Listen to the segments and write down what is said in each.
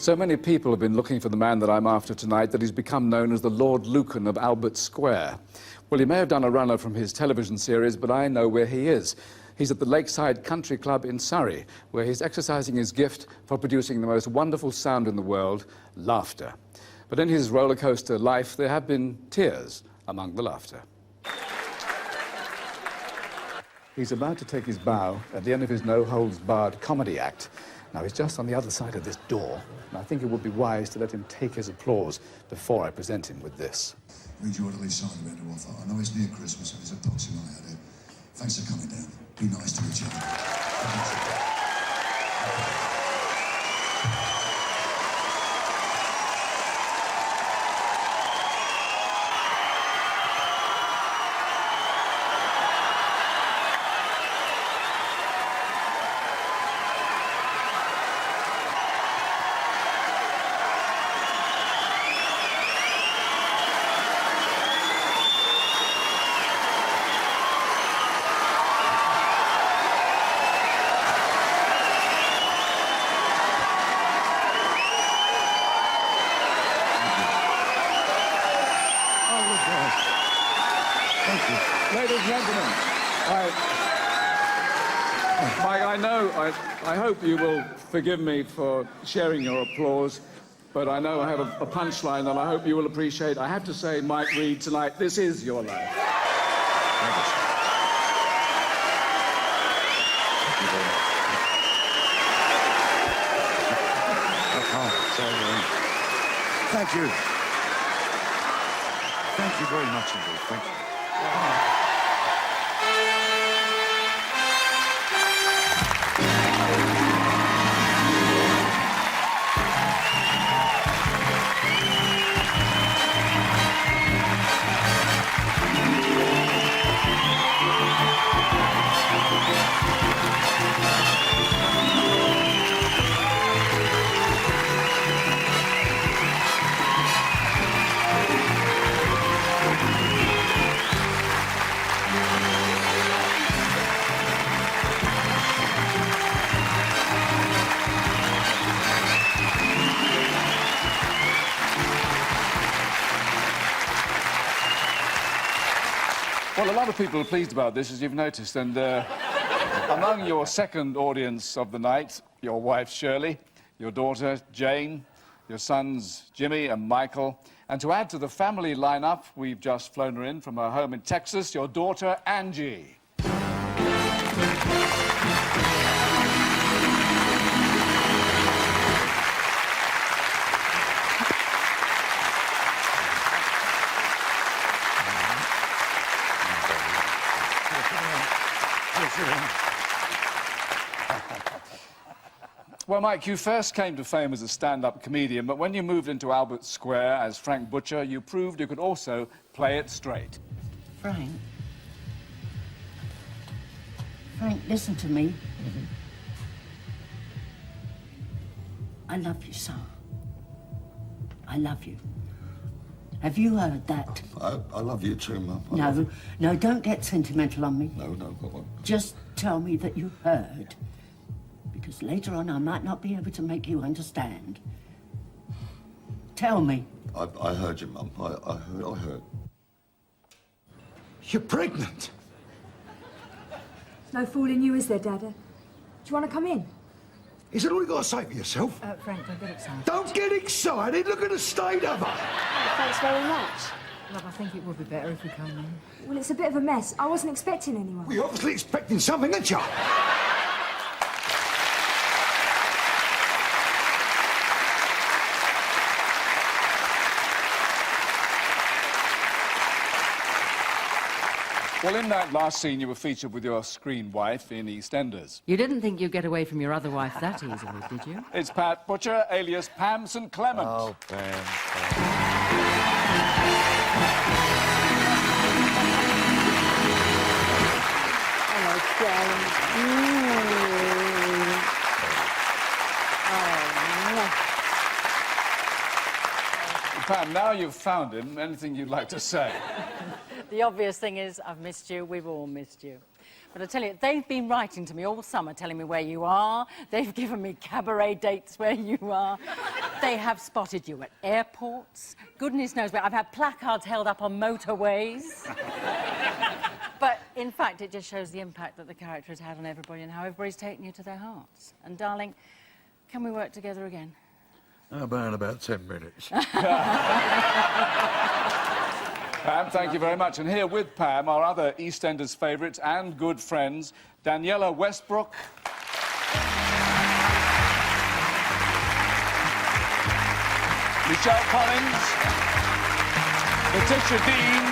So many people have been looking for the man that I'm after tonight that he's become known as the Lord Lucan of Albert Square. Well, he may have done a runner from his television series, but I know where he is. He's at the Lakeside Country Club in Surrey, where he's exercising his gift for producing the most wonderful sound in the world, laughter. But in his roller coaster life, there have been tears among the laughter. He's about to take his bow at the end of his no-holds-barred comedy act. Now, he's just on the other side of this door, and I think it would be wise to let him take his applause before I present him with this. Read your orderly sign about to offer. I know it's near Christmas and there's a poxy night out there. Thanks for coming down. Be nice to each other. Ladies and gentlemen, Mike, I hope you will forgive me for sharing your applause, but I know I have a punchline that I hope you will appreciate. I have to say, Mike Reid, tonight, this is your life. Thank you. Thank you. Thank you very much indeed. Thank you. Well, a lot of people are pleased about this, as you've noticed, and among your second audience of the night, your wife, Shirley, your daughter, Jane, your sons, Jimmy and Michael, and to add to the family lineup, we've just flown her in from her home in Texas, your daughter, Angie. Well, Mike, you first came to fame as a stand-up comedian, but when you moved into Albert Square as Frank Butcher, you proved you could also play it straight. Frank, listen to me. I love you, son. I love you. Have you heard that? I love you too, Mum. No, don't get sentimental on me. No, I won't. Just tell me that you heard. Because later on I might not be able to make you understand. Tell me. I heard you, Mum. I heard. You're pregnant. No fooling you, is there, Dada? Do you want to come in? Is that all you got to say for yourself? Frank, don't get excited. Don't get excited. Look at the state of her. Thanks very much. Love, I think it would be better if we come in. Well, it's a bit of a mess. I wasn't expecting anyone. We're obviously expecting something, aren't you? Well, in that last scene, you were featured with your screen wife in EastEnders. You didn't think you'd get away from your other wife that easily, did you? It's Pat Butcher, alias Pam St. Clement. Oh, Pam. Hello, darling. Pam, now you've found him, anything you'd like to say? The obvious thing is, I've missed you. We've all missed you. But I tell you, they've been writing to me all summer telling me where you are. They've given me cabaret dates where you are. They have spotted you at airports. Goodness knows where. I've had placards held up on motorways. But, in fact, it just shows the impact that the character has had on everybody and how everybody's taken you to their hearts. And, darling, can we work together again? About 10 minutes. Pam, thank you very much. And here with Pam, our other EastEnders favourites and good friends, Daniela Westbrook, Michelle Collins, Letitia Dean,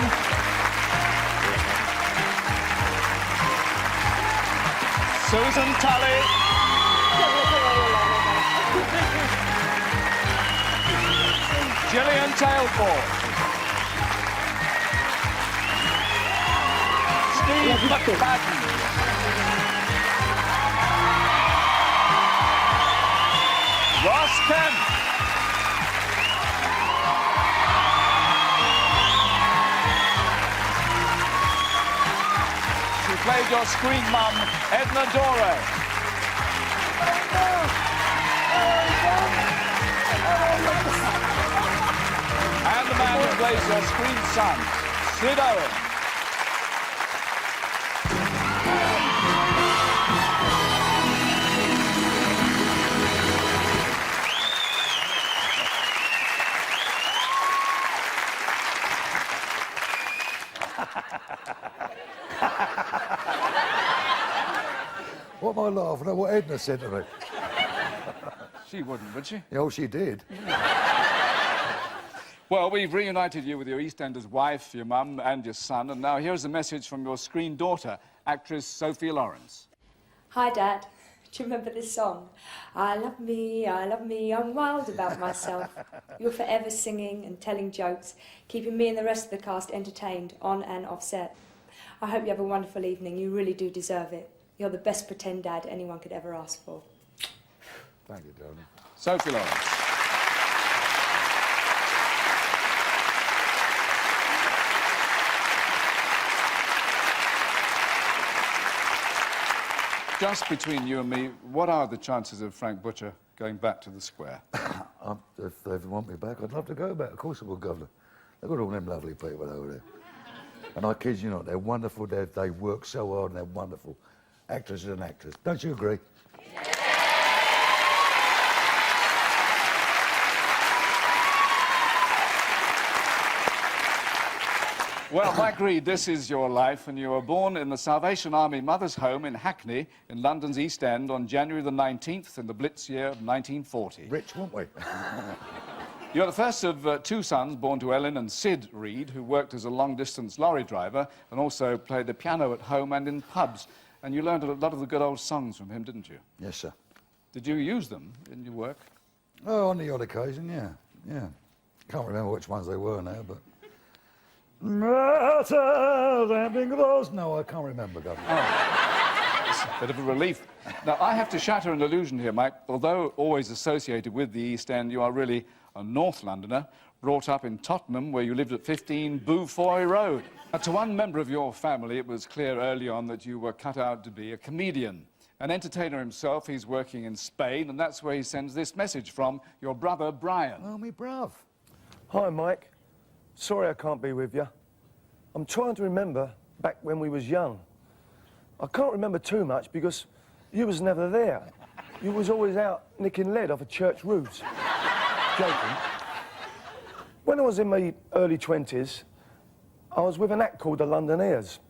Susan Tully, Gillian Tailford, Steve McFadden, Ross Kemp, who played your screen mum, Edna Dore. And the man who plays your screen son, Sid Owen. What am I laughing at? What Edna said to me. She wouldn't, would she? Oh, she did. Well, we've reunited you with your EastEnders wife, your mum and your son, and now here's a message from your screen daughter, actress Sophie Lawrence. Hi, Dad. Do you remember this song? I love me, I'm wild about myself. You're forever singing and telling jokes, keeping me and the rest of the cast entertained on and off set. I hope you have a wonderful evening. You really do deserve it. You're the best pretend dad anyone could ever ask for. Thank you, darling. Sophie Lawrence. Just between you and me, what are the chances of Frank Butcher going back to the square? If they want me back, I'd love to go back. Of course I will, Governor. They've got all them lovely people over there. And I kid you not, they're wonderful. They work so hard and they're wonderful. Actresses and actors. Don't you agree? Well, Mike Reid, this is your life, and you were born in the Salvation Army Mothers' Home in Hackney, in London's East End, on January the 19th in the Blitz year of 1940. Rich, won't we? You're the first of two sons born to Ellen and Sid Reid, who worked as a long-distance lorry driver and also played the piano at home and in pubs. And you learned a lot of the good old songs from him, didn't you? Yes, sir. Did you use them in your work? Oh, on the odd occasion, yeah. Can't remember which ones they were now, but... No, I can't remember, Governor. Oh. It's a bit of a relief. Now, I have to shatter an illusion here, Mike. Although always associated with the East End, you are really a North Londoner, brought up in Tottenham, where you lived at 15 Boufoy Road. Now, to one member of your family, it was clear early on that you were cut out to be a comedian. An entertainer himself, he's working in Spain, and that's where he sends this message from your brother, Brian. Oh, me bruv. Hi, Mike. Sorry I can't be with you. I'm trying to remember back when we was young. I can't remember too much because you was never there. You was always out nicking lead off of church roofs. Joking. When I was in my early 20s, I was with an act called the Londoners,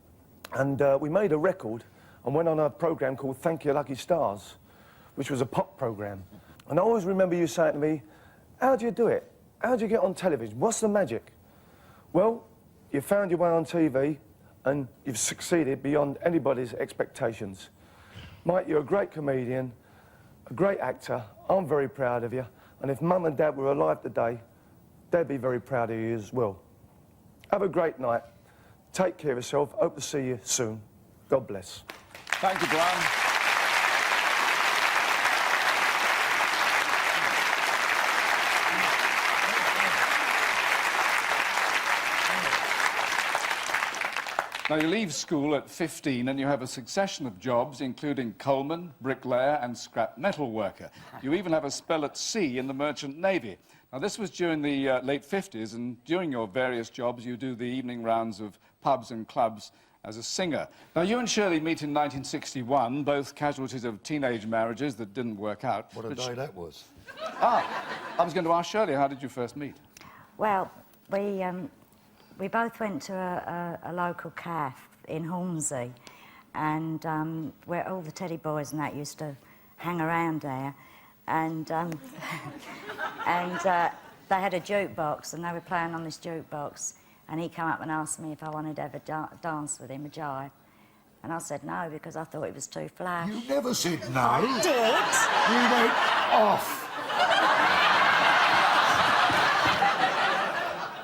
and we made a record and went on a programme called Thank You Lucky Stars, which was a pop programme. And I always remember you saying to me, how do you do it? How do you get on television? What's the magic? Well, you found your way on TV and you've succeeded beyond anybody's expectations. Mike, you're a great comedian, a great actor. I'm very proud of you. And if Mum and Dad were alive today, they'd be very proud of you as well. Have a great night. Take care of yourself. Hope to see you soon. God bless. Thank you, Brian. Now, you leave school at 15 and you have a succession of jobs, including coalman, bricklayer and scrap metal worker. You even have a spell at sea in the Merchant Navy. Now, this was during the late 50s, and during your various jobs, you do the evening rounds of pubs and clubs as a singer. Now, you and Shirley meet in 1961, both casualties of teenage marriages that didn't work out. What a day that was. I was going to ask Shirley, how did you first meet? Well, we both went to a local cafe in Hornsey, and where all the teddy boys and that used to hang around there, and they had a jukebox, and they were playing on this jukebox, and he came up and asked me if I wanted to ever dance with him, a jive, and I said no because I thought it was too flash. You never said no. I did. You went off.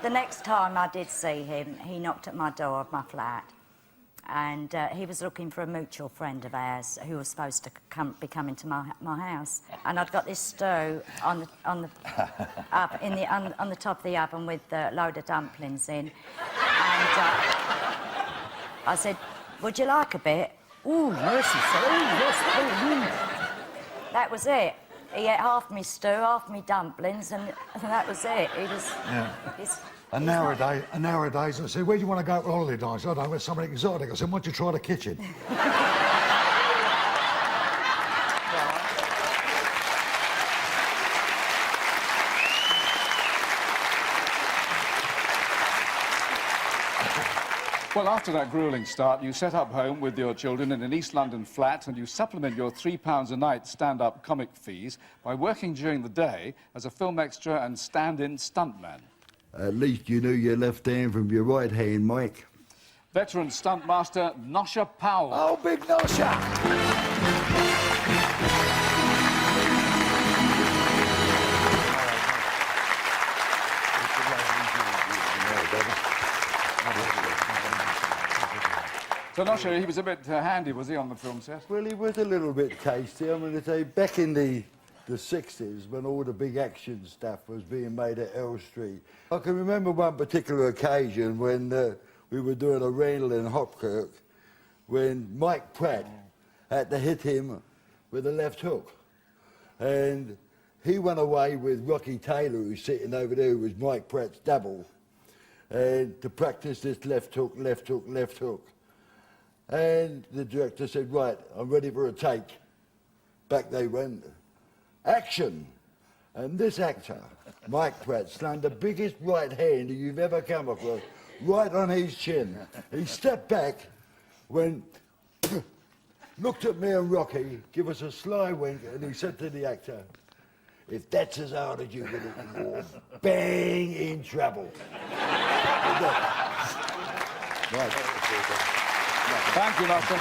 The next time I did see him, he knocked at my door of my flat, and he was looking for a mutual friend of ours who was supposed to be coming to my house. And I'd got this stew on the top of the oven with a load of dumplings in, and I said, "Would you like a bit?" "Ooh, yes," he said. "Ooh, yes, ooh." That was it. He ate half me stew, half me dumplings, and that was it. He was. Yeah. And nowadays, I say, "Where do you want to go for holiday?" I said, "I don't know, something exotic." I said, "Why don't you try the kitchen?" Well, after that gruelling start, you set up home with your children in an East London flat, and you supplement your £3 a night stand-up comic fees by working during the day as a film extra and stand-in stuntman. At least you knew your left hand from your right hand, Mike. Veteran stuntmaster Nosher Powell. Oh, big Nosher! So, Nosher, he was a bit handy, was he, on the film set? Well, he was a little bit tasty. I'm going to say, back in the 60s, when all the big action stuff was being made at L Street, I can remember one particular occasion when we were doing a Randall in Hopkirk, when Mike Pratt had to hit him with a left hook. And he went away with Rocky Taylor, who's sitting over there, who was Mike Pratt's double, and to practice this left hook, left hook, left hook. And the director said, "Right, I'm ready for a take." Back they went. Action! And this actor, Mike Pratt, slung the biggest right hand you've ever come across, right on his chin. He stepped back, went, looked at me and Rocky, give us a sly wink, and he said to the actor, "If that's as hard as you get it in war, bang, in trouble." Right. Thank you, Nosher.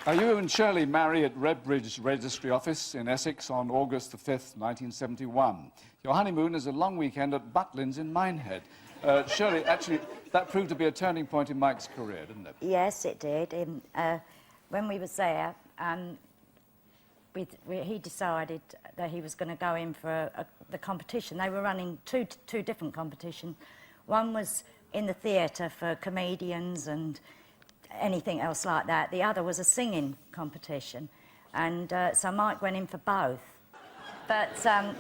Now, you and Shirley marry at Redbridge Registry Office in Essex on August the 5th, 1971. Your honeymoon is a long weekend at Butlins in Minehead. Shirley, actually, that proved to be a turning point in Mike's career, didn't it? Yes, it did. When we was there, he decided that he was going to go in for the competition. They were running two different competitions. One was in the theatre for comedians and anything else like that. The other was a singing competition. And so Mike went in for both. But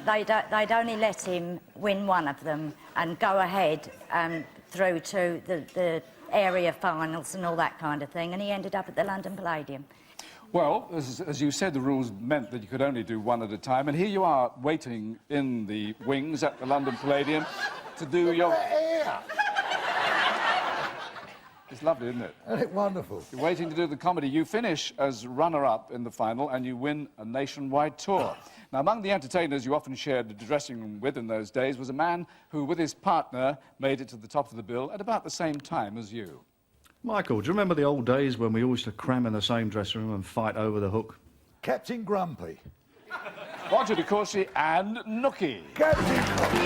they'd only let him win one of them and go ahead through to the area finals and all that kind of thing. And he ended up at the London Palladium. Well, as you said, the rules meant that you could only do one at a time, and here you are waiting in the wings at the London Palladium to do your... It's lovely, isn't it? Isn't it wonderful? You're waiting to do the comedy. You finish as runner-up in the final, and you win a nationwide tour. Now, among the entertainers you often shared the dressing room with in those days was a man who, with his partner, made it to the top of the bill at about the same time as you. Michael, do you remember the old days when we used to cram in the same dressing room and fight over the hook? Captain Grumpy. Roger de Courcy and Nookie. Captain Grumpy.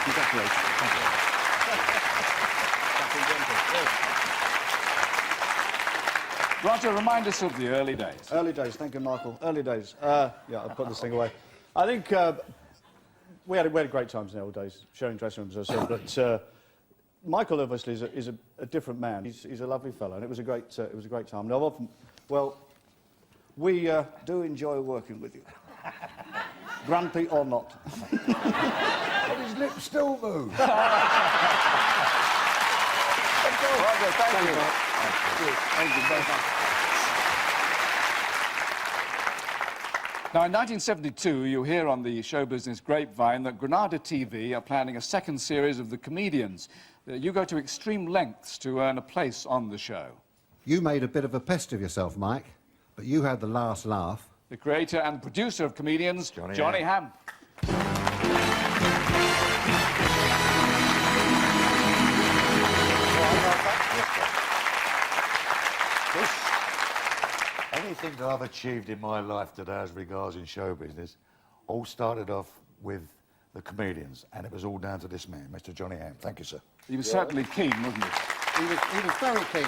Congratulations. Thank you. Roger Roger, remind us of the early days. Early days, thank you, Michael. Early days. Yeah, I'll put this thing away. I think we had great times in the old days, sharing dressing rooms, as I said, but Michael obviously is a different man. He's a lovely fellow, and it was a great time. Now, often, well, we do enjoy working with you, grumpy or not. But his lips still move. Roger, thank you. Thank you very much. Now, in 1972, you hear on the show business grapevine that Granada TV are planning a second series of The Comedians. You go to extreme lengths to earn a place on the show. You made a bit of a pest of yourself, Mike, but you had the last laugh. The creator and producer of Comedians, Johnny Ham. Anything that I've achieved in my life today as regards in show business all started off with the Comedians, and it was all down to this man, Mr. Johnny Ham. Thank you, sir. He was certainly keen, wasn't he? He was very keen.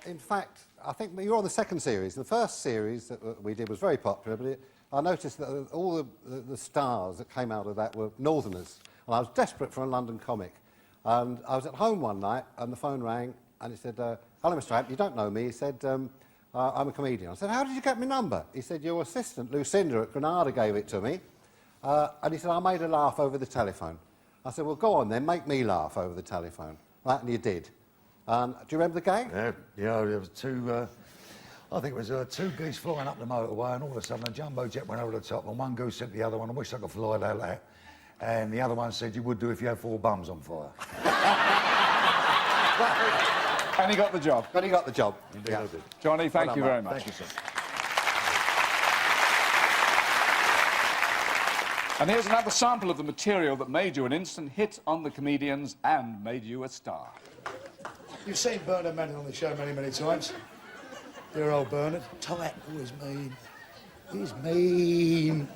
In fact, I think you were on the second series. The first series that we did was very popular, but I noticed that all the stars that came out of that were Northerners, and I was desperate for a London comic. And I was at home one night, and the phone rang, and he said, hello, Mr. Ham, you don't know me. He said, I'm a comedian. I said, how did you get my number? He said, your assistant, Lucinda at Granada, gave it to me. And he said, I made her laugh over the telephone. I said, well, go on then, make me laugh over the telephone. Right, and you did. Do you remember the gag? Yeah, there was two, I think it was two geese flying up the motorway, and all of a sudden a jumbo jet went over the top, and one goose said to the other one, I wish I could fly like that. And the other one said, you would do if you had 4 bums on fire. And he got the job. But he got the job. Indeed, I did. Johnny, thank you very much. Thank you, sir. And here's another sample of the material that made you an instant hit on The Comedians and made you a star. You've seen Bernard Manning on the show many, many times. Dear old Bernard. Tight, always mean. He's mean.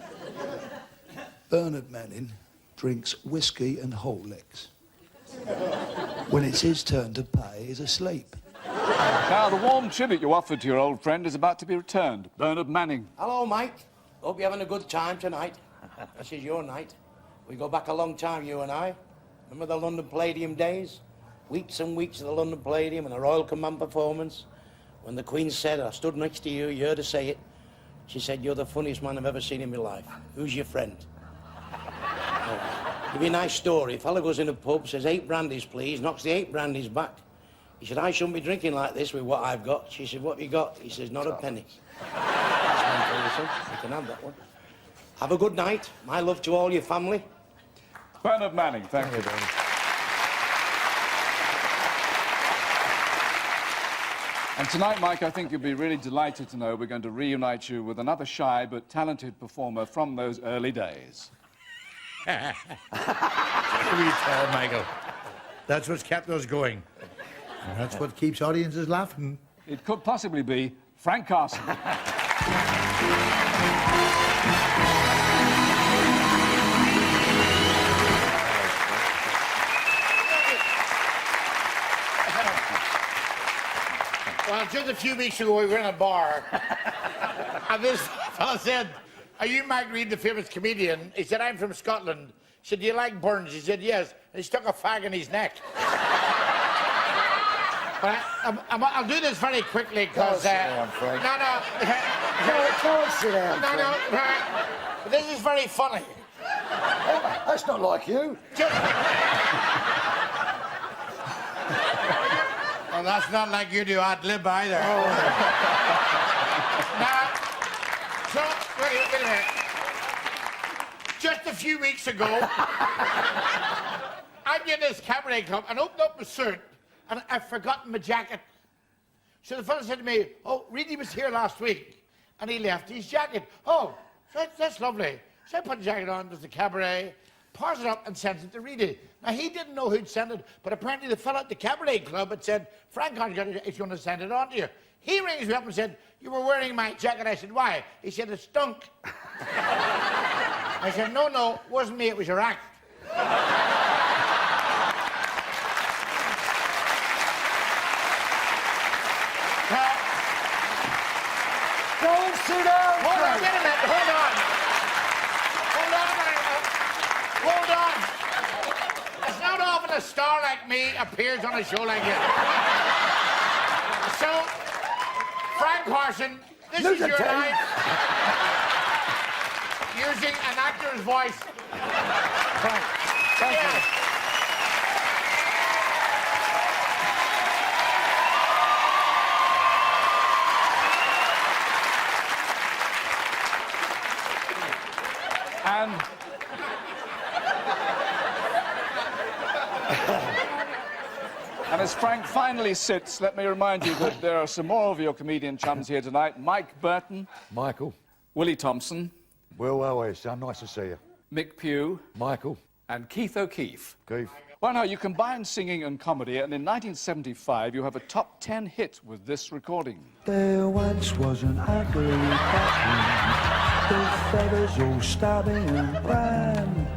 Bernard Manning drinks whiskey and Horlicks. When it's his turn to pay, he's asleep. Now, the warm tribute you offered to your old friend is about to be returned. Bernard Manning. Hello, Mike. Hope you're having a good time tonight. This is your night. We go back a long time, you and I. Remember the London Palladium days? Weeks and weeks of the London Palladium and the Royal Command performance. When the Queen said, I stood next to you, you heard her say it. She said, you're the funniest man I've ever seen in my life. Who's your friend? Give you a nice story. A fella goes in a pub, says 8 brandies, please, knocks the 8 brandies back. He said, I shouldn't be drinking like this with what I've got. She said, what have you got? He says, not a penny. That's one for you, son. You can have that one. Have a good night. My love to all your family. Bernard Manning, thank you. And tonight, Mike, I think you'll be really delighted to know we're going to reunite you with another shy but talented performer from those early days. What can you tell, Michael? That's what's kept us going. And that's what keeps audiences laughing. It could possibly be Frank Carson. Well, just a few weeks ago, we were in a bar, and this fellow said, are you Mike Reid, the famous comedian? He said, I'm from Scotland. He said, do you like Burns? He said, yes. And he stuck a fag in his neck. But I'll do this very quickly, because... No, but this is very funny. That's not like you. Well, that's not like you do ad-lib either. Now, so, wait a minute. Just a few weeks ago, I'm in this cabaret club and opened up my suit, and I've forgotten my jacket. So the fellow said to me, oh, Reedy was here last week, and he left his jacket. Oh, that's lovely. So I put the jacket on, does the cabaret, pours it up and sends it to Reedy. Now, he didn't know who'd send it, but apparently the fellow at the cabaret club had said, Frank is going to send it on to you. He rings me up and said, you were wearing my jacket. I said, why? He said, it stunk. I said, no, it wasn't me, it was your act. Hold on. It's not often a star like me appears on a show like this. So, Frank Carson, this is your night. Using an actor's voice. Frank, thank you. And as Frank finally sits, let me remind you that there are some more of your comedian chums here tonight. Mike Burton. Michael. Willie Thompson. Will Elway, son. Nice to see you. Mick Pugh. Michael. And Keith O'Keefe. Keith. Well, now, you combine singing and comedy, and in 1975, you have a top 10 hit with this recording. There once was an ugly duckling, with feathers all stubby and brown,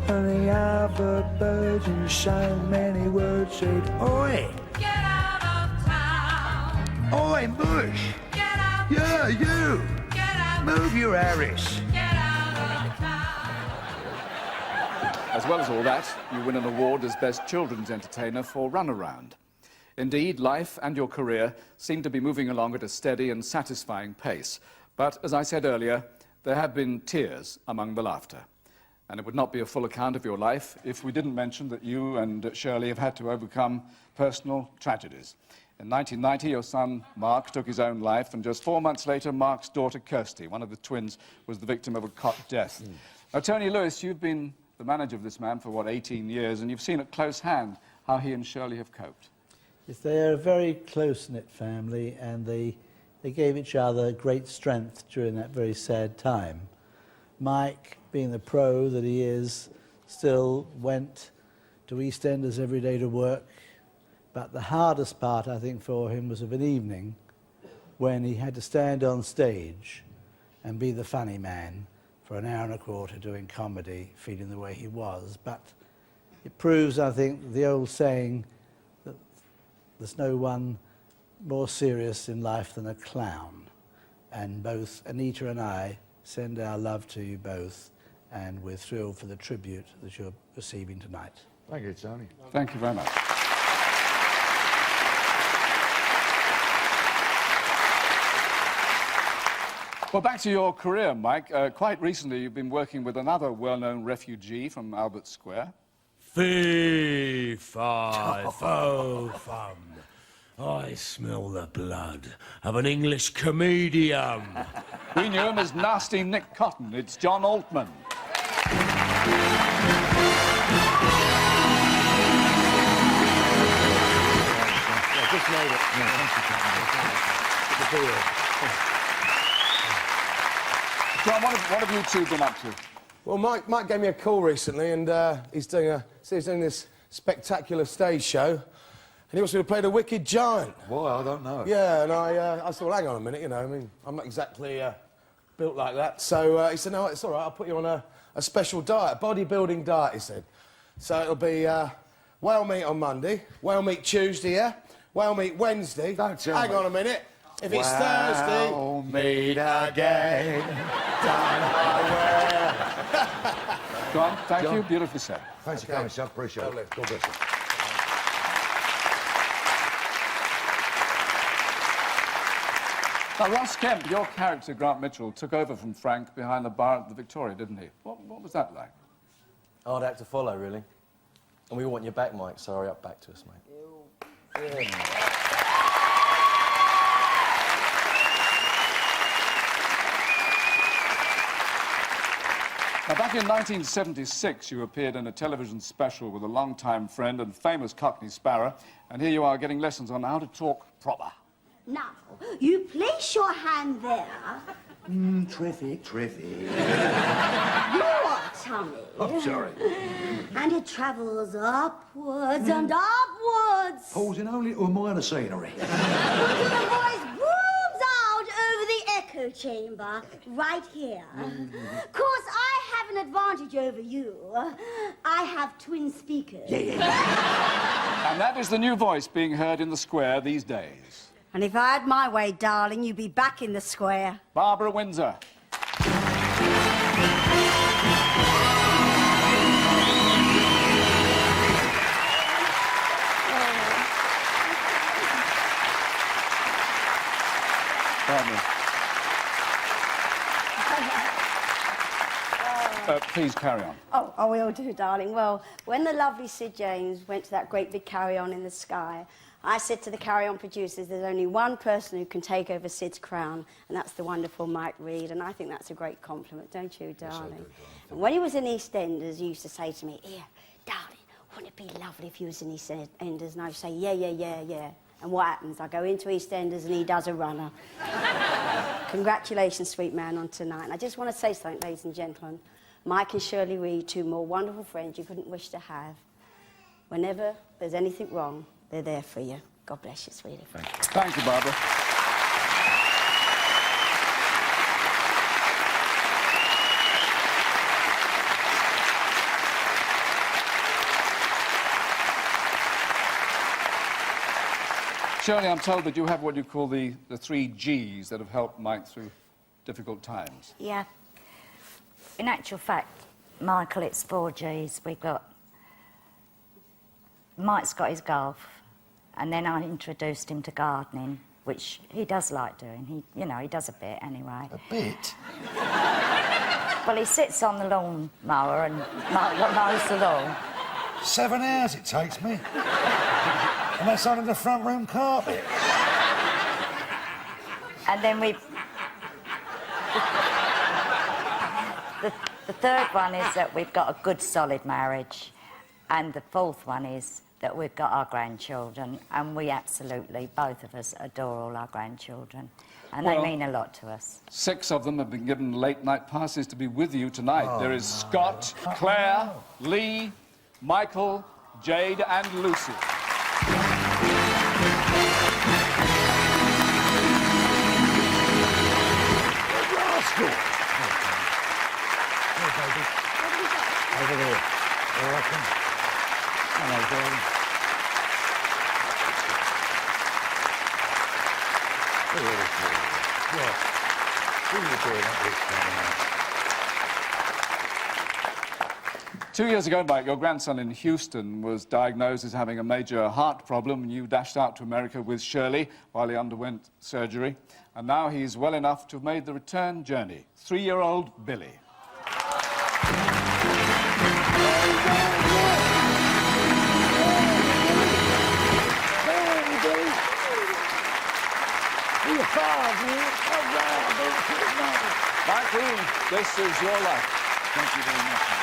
and the other birds in so many words said, "Oi! Get out of town! Oi, Bush! Get out! Yeah, you! Get out! Move your Harris!" Get out of town! As well as all that, you win an award as Best Children's Entertainer for Runaround. Indeed, life and your career seem to be moving along at a steady and satisfying pace. But, as I said earlier, there have been tears among the laughter. And it would not be a full account of your life if we didn't mention that you and Shirley have had to overcome personal tragedies. In 1990, your son, Mark, took his own life, and just 4 months later, Mark's daughter, Kirsty, one of the twins, was the victim of a cot death. Now, Tony Lewis, you've been the manager of this man for, what, 18 years, and you've seen at close hand how he and Shirley have coped. Yes, they are a very close-knit family, and they gave each other great strength during that very sad time. Mike, being the pro that he is, still went to EastEnders every day to work, but the hardest part, I think, for him was of an evening when he had to stand on stage and be the funny man for an hour and a quarter doing comedy, feeling the way he was. But it proves, I think, the old saying that there's no one more serious in life than a clown. And both Anita and I send our love to you both, and we're thrilled for the tribute that you're receiving tonight. Thank you, Tony. Thank you very much. Well, back to your career, Mike. Quite recently, you've been working with another well-known refugee from Albert Square. Fee, fi, fo, fum. I smell the blood of an English comedian. We knew him as Nasty Nick Cotton. It's John Altman. Just made it. John, what have you two been up to? Well, Mike gave me a call recently, and he's doing this spectacular stage show, and he wants me to play the Wicked Giant. Why? I don't know. Yeah, and I said, well, hang on a minute, you know, I mean, I'm not exactly built like that. So he said, no, it's all right, I'll put you on a special diet, a bodybuilding diet, he said. So it'll be whale meat on Monday, whale meat Tuesday, yeah? Whale meat Wednesday. Don't tell Hang me. on a minute. If it's Thursday... Whale meat again. John, thank you. Beautifully said. Thanks for coming, son. Appreciate it. God bless you. Now, Ross Kemp, your character, Grant Mitchell, took over from Frank behind the bar at the Victoria, didn't he? What was that like? Hard act to follow, really. And we want you back, Mike, so hurry up back to us, mate. Now, back in 1976, you appeared in a television special with a long-time friend and famous Cockney sparrow, and here you are getting lessons on how to talk proper. Now, you place your hand there. Terrific. You are tummy. I'm sorry. And it travels upwards and upwards. Pausing only to admire the scenery. Until the voice booms out over the echo chamber, right here. Course, I have an advantage over you. I have twin speakers. And that is the new voice being heard in the square these days. And if I had my way, darling, you'd be back in the square. Barbara Windsor. please carry on. Oh, we all do, darling. Well, when the lovely Sid James went to that great big carry-on in the sky, I said to the carry-on producers, there's only one person who can take over Sid's crown, and that's the wonderful Mike Reid, and I think that's a great compliment, don't you, darling? Yes, And when he was in EastEnders, he used to say to me, here, darling, wouldn't it be lovely if you was in EastEnders? And I would say, yeah, yeah, yeah, yeah. And what happens? I go into EastEnders and he does a runner. Congratulations, sweet man, on tonight. And I just want to say something, ladies and gentlemen. Mike and Shirley Reid, two more wonderful friends you couldn't wish to have. Whenever there's anything wrong, they're there for you. God bless you, sweetie. Thank you. Thank you, Barbara. Shirley, I'm told that you have what you call the 3 Gs that have helped Mike through difficult times. Yeah. In actual fact, Michael, it's 4 Gs. We've got... Mike's got his golf, and then I introduced him to gardening, which he does like doing. He does a bit anyway. A bit? Well, he sits on the lawn mower and mows the lawn. 7 hours it takes me. And that's under the front room carpet. And then the third one is that we've got a good, solid marriage. And the fourth one is that we've got our grandchildren. And we absolutely, both of us, adore all our grandchildren. And Well, they mean a lot to us. 6 of them have been given late-night passes to be with you tonight. There is Scott, Claire, Lee, Michael, Jade and Lucy. Over there. All right, come. Hello, darling. Yeah. What are you doing at this time? 2 years ago, Mike, your grandson in Houston was diagnosed as having a major heart problem, and you dashed out to America with Shirley while he underwent surgery. And now he's well enough to have made the return journey. 3-year-old Billy. Mike Reid, this is your life. Thank you very much.